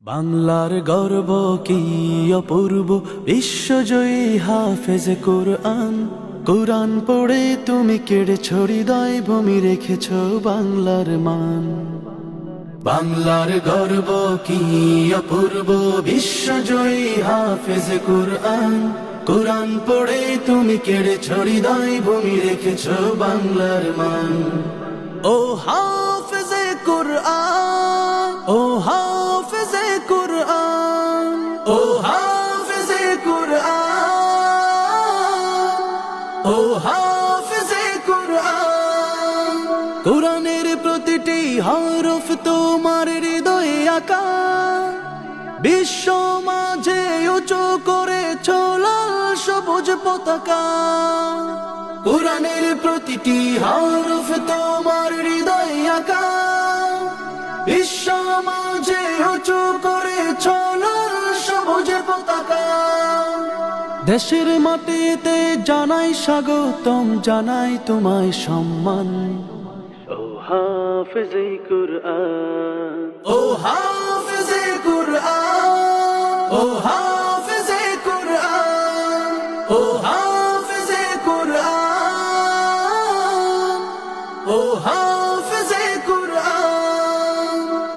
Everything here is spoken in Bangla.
বাংলার গর্ব কি অপূর্ব বিশ্বজয়ী হাফেজ কোরআন। কোরআন পড়ে তুমি কেড়েছ হৃদয়, ভূমি রেখেছ বাংলার মান। বাংলার গর্ব কি অপূর্ব বিশ্বজয়ী হাফেজ কোরআন। কোরআন পড়ে তুমি কেড়েছ হৃদয়, ভূমি রেখেছ বাংলার মান। ও হাফেজে কোরআন, ও হাফেজে কোরআন, ও হাফেজে কোরআন, ও হাফেজে কোরআন। কোরআনের প্রতিটি হরফ তোমার হৃদয়ে আঁকা, বিশ্ব মাঝে উঁচু করেছ লাল সবুজ পতাকা। কোরআনের প্রতিটি হরফ তোমার হৃদয়ে আঁকা, বিশ্ব মাঝে উঁচু করেছ লাল সবুজ পতাকা। দেশের মাটিতে জানাই স্বাগতম, জানাই তোমায় সম্মান। ও হাফেজে কোরআন, ও